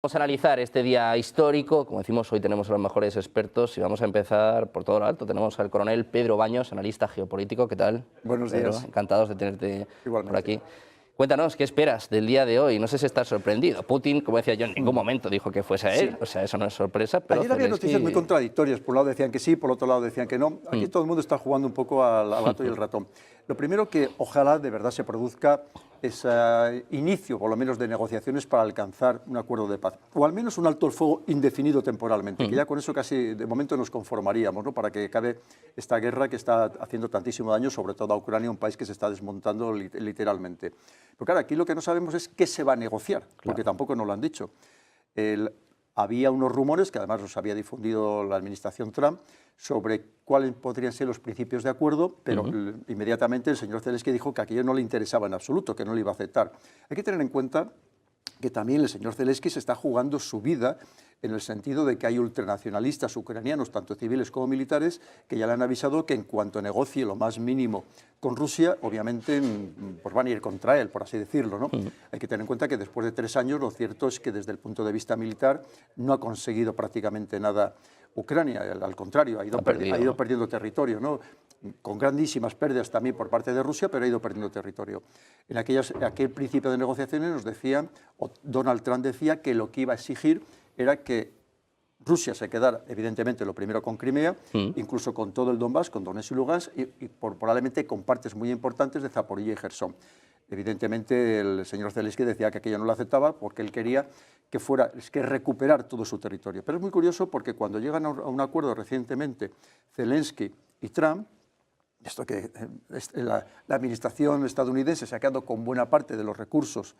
Vamos a analizar este día histórico. Como decimos, hoy tenemos a los mejores expertos y vamos a empezar por todo lo alto. Tenemos al coronel Pedro Baños, analista geopolítico. ¿Qué tal? Buenos Pedro, días. encantados de tenerte por Igualmente. aquí. Cuéntanos, ¿qué esperas del día de hoy? No sé si estás sorprendido. Putin, como decía yo, en ningún momento dijo que fuese a él. Sí. O sea, eso no es sorpresa, pero Ayer había noticias muy Zelensky... contradictorias. Por un lado decían que sí, por otro lado decían que no. Aquí todo el mundo está jugando un poco al gato y el ratón. Lo primero que ojalá de verdad se produzca ese inicio, por lo menos, de negociaciones para alcanzar un acuerdo de paz. O al menos un alto el fuego indefinido temporalmente, que ya con eso casi de momento nos conformaríamos, ¿no? Para que acabe esta guerra que está haciendo tantísimo daño, sobre todo a Ucrania, un país que se está desmontando literalmente. Pero claro, aquí lo que no sabemos es qué se va a negociar, porque tampoco nos lo han dicho. Había unos rumores, que además los había difundido la administración Trump, sobre cuáles podrían ser los principios de acuerdo, pero inmediatamente el señor Zelensky dijo que aquello no le interesaba en absoluto, que no lo iba a aceptar. Hay que tener en cuenta que también el señor Zelensky se está jugando su vida en el sentido de que hay ultranacionalistas ucranianos, tanto civiles como militares, que ya le han avisado que en cuanto negocie lo más mínimo con Rusia, obviamente pues van a ir contra él, por así decirlo, ¿no? Hay que tener en cuenta que después de 3 años lo cierto es que desde el punto de vista militar no ha conseguido prácticamente nada Ucrania, al contrario, ha ido perdiendo territorio, ¿no? Con grandísimas pérdidas también por parte de Rusia, pero ha ido perdiendo territorio. En aquel principio de negociaciones nos decían, o Donald Trump decía, que lo que iba a exigir era que Rusia se quedara, evidentemente, lo primero con Crimea, incluso con todo el Donbass, con Donetsk y Lugansk, y probablemente con partes muy importantes de Zaporilla y Jersón. Evidentemente, el señor Zelensky decía que aquello no lo aceptaba porque él quería que recuperar todo su territorio. Pero es muy curioso porque cuando llegan a un acuerdo recientemente Zelensky y Trump, esto que la administración estadounidense se ha quedado con buena parte de los recursos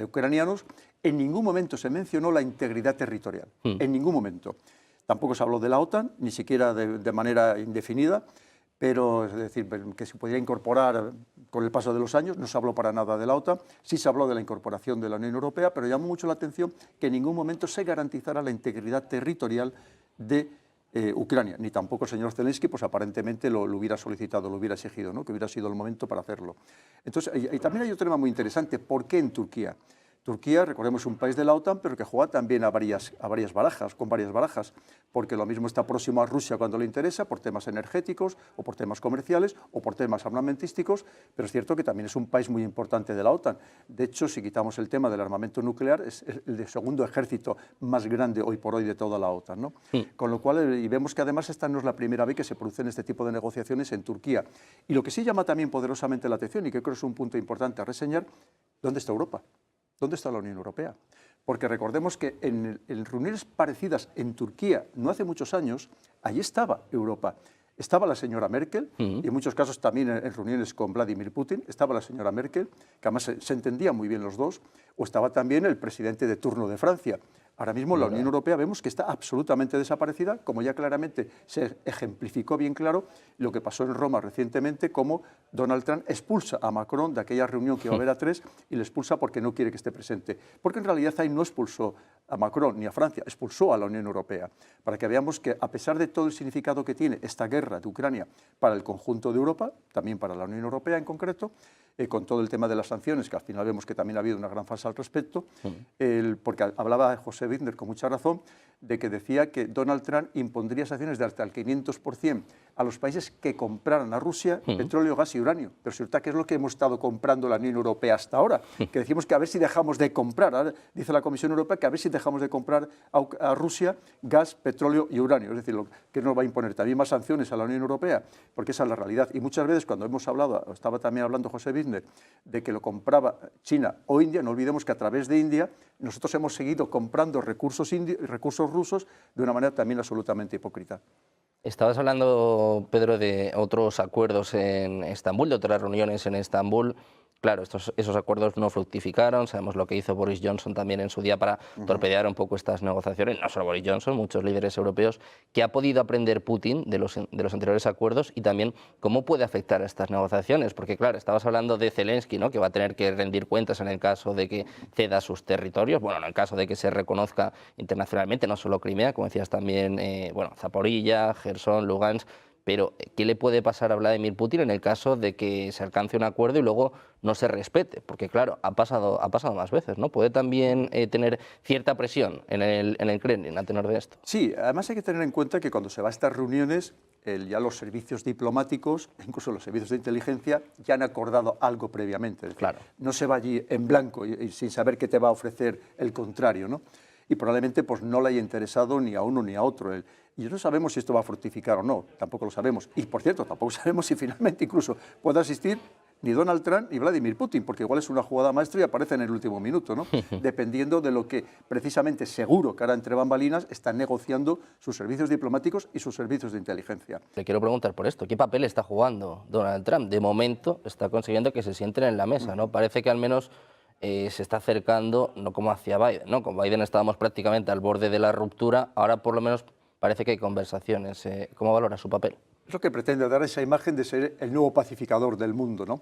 ucranianos, en ningún momento se mencionó la integridad territorial, en ningún momento. Tampoco se habló de la OTAN, ni siquiera de manera indefinida, pero es decir, que se podría incorporar con el paso de los años, no se habló para nada de la OTAN, sí se habló de la incorporación de la Unión Europea, pero llamó mucho la atención que en ningún momento se garantizara la integridad territorial de Ucrania, ni tampoco el señor Zelensky, pues aparentemente lo hubiera solicitado, lo hubiera exigido, ¿no? Que hubiera sido el momento para hacerlo. Entonces, y también hay otro tema muy interesante, ¿por qué en Turquía? Turquía, recordemos, es un país de la OTAN, pero que juega también a varias barajas, con varias barajas, porque lo mismo está próximo a Rusia cuando le interesa, por temas energéticos, o por temas comerciales, o por temas armamentísticos, pero es cierto que también es un país muy importante de la OTAN. De hecho, si quitamos el tema del armamento nuclear, es el segundo ejército más grande hoy por hoy de toda la OTAN, ¿no? Con lo cual, y vemos que además esta no es la primera vez que se producen este tipo de negociaciones en Turquía. Y lo que sí llama también poderosamente la atención, y que creo que es un punto importante a reseñar, ¿dónde está Europa? ¿Dónde está la Unión Europea? Porque recordemos que en reuniones parecidas en Turquía, no hace muchos años, allí estaba Europa. Estaba la señora Merkel, y en muchos casos también en reuniones con Vladimir Putin, estaba la señora Merkel, que además se entendían muy bien los dos, o estaba también el presidente de turno de Francia. Ahora mismo la Unión Europea vemos que está absolutamente desaparecida, como ya claramente se ejemplificó bien claro lo que pasó en Roma recientemente, como Donald Trump expulsa a Macron de aquella reunión que iba a haber a 3 y le expulsa porque no quiere que esté presente. Porque en realidad ahí no expulsó a Macron ni a Francia, expulsó a la Unión Europea. Para que veamos que a pesar de todo el significado que tiene esta guerra de Ucrania para el conjunto de Europa, también para la Unión Europea en concreto, con todo el tema de las sanciones, que al final vemos que también ha habido una gran falsa al respecto, porque hablaba José Bittner con mucha razón de que decía que Donald Trump impondría sanciones de hasta el 500% a los países que compraran a Rusia petróleo, gas y uranio. Pero resulta que es lo que hemos estado comprando la Unión Europea hasta ahora, que decimos que a ver si dejamos de comprar, ahora dice la Comisión Europea que a ver si dejamos de comprar a Rusia gas, petróleo y uranio, es decir, que nos va a imponer también más sanciones a la Unión Europea, porque esa es la realidad. Y muchas veces cuando hemos hablado, estaba también hablando José Bittner, de que lo compraba China o India, no olvidemos que a través de India nosotros hemos seguido comprando recursos rusos de una manera también absolutamente hipócrita. Estabas hablando, Pedro, de otros acuerdos en Estambul, de otras reuniones en Estambul. Claro, esos acuerdos no fructificaron, sabemos lo que hizo Boris Johnson también en su día para torpedear un poco estas negociaciones, no solo Boris Johnson, muchos líderes europeos. ¿Qué ha podido aprender Putin de los anteriores acuerdos y también cómo puede afectar a estas negociaciones? Porque claro, estabas hablando de Zelensky, ¿no?, que va a tener que rendir cuentas en el caso de que ceda sus territorios, bueno, en el caso de que se reconozca internacionalmente, no solo Crimea, como decías también, bueno, Zaporilla, Jersón, Lugansk. Pero, ¿qué le puede pasar a Vladimir Putin en el caso de que se alcance un acuerdo y luego no se respete? Porque, claro, ha pasado más veces, ¿no? ¿Puede también tener cierta presión en el Kremlin a tenor de esto? Sí, además hay que tener en cuenta que cuando se va a estas reuniones, ya los servicios diplomáticos, incluso los servicios de inteligencia, ya han acordado algo previamente. Es decir, Claro. no se va allí en blanco y sin saber qué te va a ofrecer el contrario, ¿no? Y probablemente pues, no le haya interesado ni a uno ni a otro. Y no sabemos si esto va a fructificar o no, tampoco lo sabemos. Y por cierto, tampoco sabemos si finalmente incluso puede asistir ni Donald Trump ni Vladimir Putin, porque igual es una jugada maestra y aparece en el último minuto, ¿no? Dependiendo de lo que precisamente seguro que ahora entre bambalinas están negociando sus servicios diplomáticos y sus servicios de inteligencia. Le quiero preguntar por esto, ¿qué papel está jugando Donald Trump? De momento está consiguiendo que se sienten en la mesa, ¿no? Parece que al menos se está acercando, no como hacia Biden, ¿no? Con Biden estábamos prácticamente al borde de la ruptura, ahora por lo menos parece que hay conversaciones. ¿Cómo valora su papel? Es lo que pretende dar esa imagen de ser el nuevo pacificador del mundo, ¿no?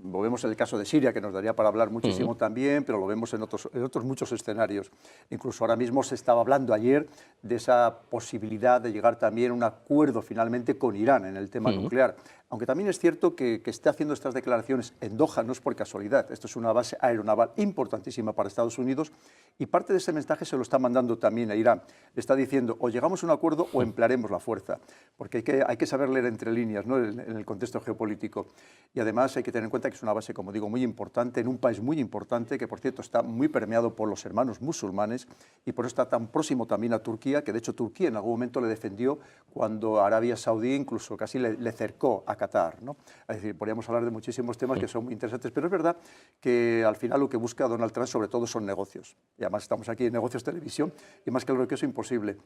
Lo vemos en el caso de Siria, que nos daría para hablar muchísimo también, pero lo vemos en otros muchos escenarios. Incluso ahora mismo se estaba hablando ayer de esa posibilidad de llegar también a un acuerdo finalmente con Irán en el tema nuclear. Aunque también es cierto que esté haciendo estas declaraciones en Doha no es por casualidad. Esto es una base aeronaval importantísima para Estados Unidos y parte de ese mensaje se lo está mandando también a Irán. Le está diciendo o llegamos a un acuerdo o emplearemos la fuerza, porque hay que saber leer entre líneas, ¿no? en el contexto geopolítico. Y además hay que tener en cuenta que es una base, como digo, muy importante, en un país muy importante, que por cierto está muy permeado por los hermanos musulmanes y por eso está tan próximo también a Turquía, que de hecho Turquía en algún momento le defendió cuando Arabia Saudí incluso casi le cercó a Qatar, ¿no? Es decir, podríamos hablar de muchísimos temas que son muy interesantes, pero es verdad que al final lo que busca Donald Trump sobre todo son negocios. Y además estamos aquí en negocios televisión y más claro que eso imposible.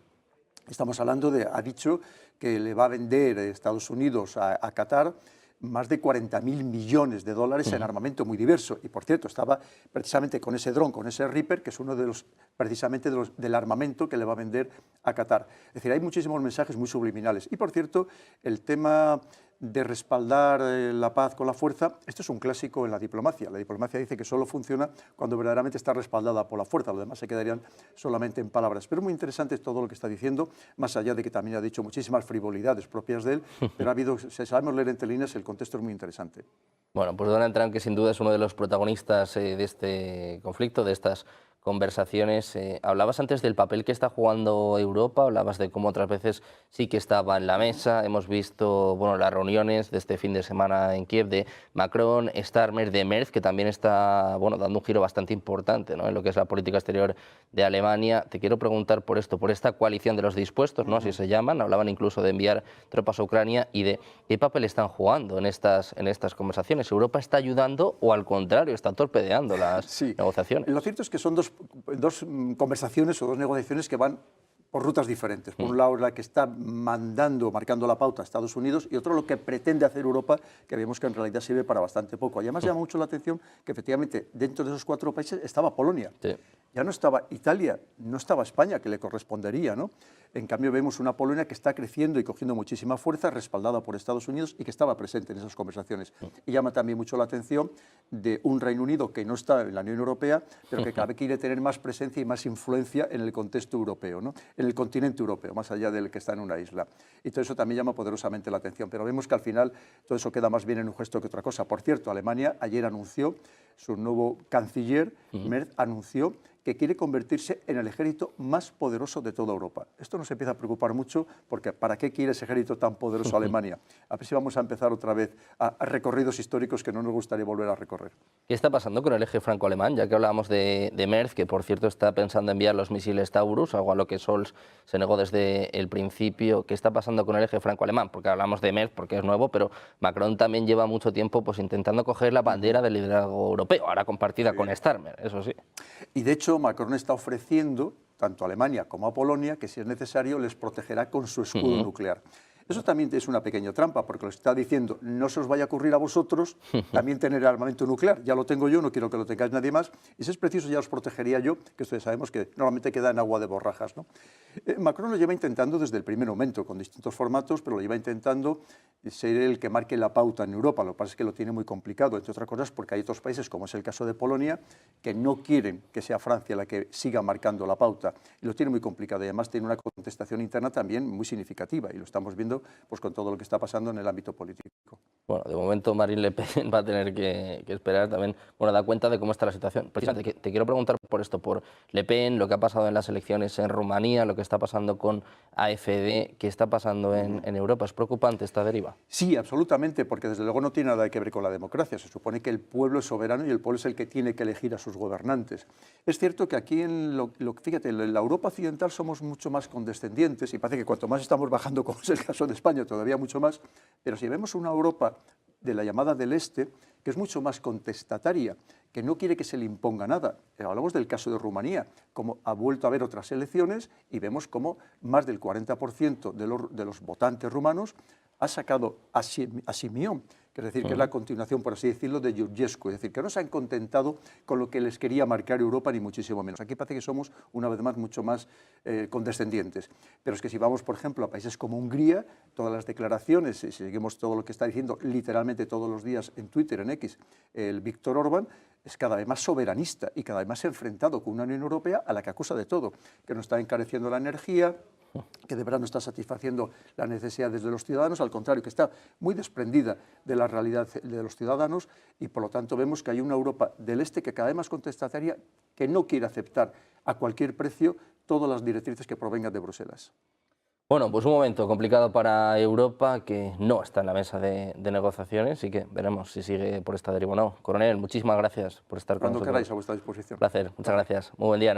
Estamos hablando ha dicho que le va a vender Estados Unidos a Qatar más de 40.000 millones de dólares en armamento muy diverso. Y por cierto, estaba precisamente con ese dron, con ese Reaper, que es uno de los, precisamente del armamento que le va a vender a Qatar. Es decir, hay muchísimos mensajes muy subliminales. Y por cierto, el tema de respaldar la paz con la fuerza, esto es un clásico en la diplomacia. La diplomacia dice que solo funciona cuando verdaderamente está respaldada por la fuerza, lo demás se quedarían solamente en palabras. Pero muy interesante todo lo que está diciendo, más allá de que también ha dicho muchísimas frivolidades propias de él, pero ha habido, si sabemos leer entre líneas, el contexto es muy interesante. Bueno, pues Donald Trump, que sin duda es uno de los protagonistas de este conflicto, de estas conversaciones. Hablabas antes del papel que está jugando Europa, hablabas de cómo otras veces sí que estaba en la mesa. Hemos visto bueno, las reuniones de este fin de semana en Kiev de Macron, Starmer, de Merz, que también está bueno, dando un giro bastante importante, ¿no? En lo que es la política exterior de Alemania. Te quiero preguntar por esto, por esta coalición de los dispuestos, ¿no? Así se llaman. Hablaban incluso de enviar tropas a Ucrania y de qué papel están jugando en estas conversaciones. ¿Europa está ayudando o al contrario está torpedeando las negociaciones? Lo cierto es que son dos conversaciones o dos negociaciones que van por rutas diferentes. Por un lado, la que está marcando la pauta a Estados Unidos, y otro lo que pretende hacer Europa, que vemos que en realidad sirve para bastante poco. Y además llama mucho la atención que efectivamente dentro de esos 4 países estaba Polonia. Sí. Ya no estaba Italia, no estaba España, que le correspondería, ¿no? En cambio vemos una Polonia que está creciendo y cogiendo muchísima fuerza, respaldada por Estados Unidos y que estaba presente en esas conversaciones. Y llama también mucho la atención de un Reino Unido que no está en la Unión Europea, pero que cada vez quiere tener más presencia y más influencia en el contexto europeo, ¿no? En el continente europeo, más allá del que está en una isla. Y todo eso también llama poderosamente la atención. Pero vemos que al final todo eso queda más bien en un gesto que otra cosa. Por cierto, Alemania ayer anunció, su nuevo canciller, Merz, anunció que quiere convertirse en el ejército más poderoso de toda Europa. Esto nos empieza a preocupar mucho porque ¿para qué quiere ese ejército tan poderoso Alemania? A ver si vamos a empezar otra vez a recorridos históricos que no nos gustaría volver a recorrer. ¿Qué está pasando con el eje franco-alemán? Ya que hablábamos de Merz, que por cierto está pensando enviar los misiles Taurus, algo a lo que Scholz se negó desde el principio. ¿Qué está pasando con el eje franco-alemán? Porque hablamos de Merz porque es nuevo, pero Macron también lleva mucho tiempo pues, intentando coger la bandera del liderazgo europeo, ahora compartida con Starmer, eso sí. Y de hecho Macron está ofreciendo, tanto a Alemania como a Polonia, que si es necesario les protegerá con su escudo nuclear. Eso también es una pequeña trampa, porque lo está diciendo, no se os vaya a ocurrir a vosotros también tener armamento nuclear, ya lo tengo yo, no quiero que lo tengáis nadie más, y si es preciso ya os protegería yo, que esto ya sabemos que normalmente queda en agua de borrajas, ¿no? Macron lo lleva intentando desde el primer momento, con distintos formatos, pero lo lleva intentando ser el que marque la pauta en Europa. Lo que pasa es que lo tiene muy complicado, entre otras cosas porque hay otros países, como es el caso de Polonia, que no quieren que sea Francia la que siga marcando la pauta, y lo tiene muy complicado, y además tiene una contestación interna también muy significativa, y lo estamos viendo sucediendo pues, con todo lo que está pasando en el ámbito político. Bueno, de momento Marine Le Pen va a tener que esperar también, bueno, da cuenta de cómo está la situación. Precisamente, te quiero preguntar por esto, por Le Pen, lo que ha pasado en las elecciones en Rumanía, lo que está pasando con AfD, ¿qué está pasando en Europa? ¿Es preocupante esta deriva? Sí, absolutamente, porque desde luego no tiene nada que ver con la democracia. Se supone que el pueblo es soberano y el pueblo es el que tiene que elegir a sus gobernantes. Es cierto que aquí, fíjate, en la Europa occidental somos mucho más condescendientes y parece que cuanto más estamos bajando, como es el caso de España, todavía mucho más, pero si vemos una Europa de la llamada del Este, que es mucho más contestataria, que no quiere que se le imponga nada. Hablamos del caso de Rumanía, como ha vuelto a haber otras elecciones y vemos como más del 40% de los votantes rumanos ha sacado a Simión, que es decir, que es la continuación, por así decirlo, de Georgescu, es decir, que no se han contentado con lo que les quería marcar Europa, ni muchísimo menos. Aquí parece que somos, una vez más, mucho más condescendientes. Pero es que si vamos, por ejemplo, a países como Hungría, todas las declaraciones, si seguimos todo lo que está diciendo literalmente todos los días en Twitter, en X, el Víctor Orbán, es cada vez más soberanista y cada vez más enfrentado con una Unión Europea a la que acusa de todo, que nos está encareciendo la energía, que de verdad no está satisfaciendo las necesidades de los ciudadanos, al contrario, que está muy desprendida de la realidad de los ciudadanos y por lo tanto vemos que hay una Europa del Este que cada vez más contestataria, que no quiere aceptar a cualquier precio todas las directrices que provengan de Bruselas. Bueno, pues un momento complicado para Europa que no está en la mesa de negociaciones y que veremos si sigue por esta deriva o no. Coronel, muchísimas gracias por estar con nosotros. Cuando queráis, a vuestra disposición. Un placer, muchas gracias. Muy buen día.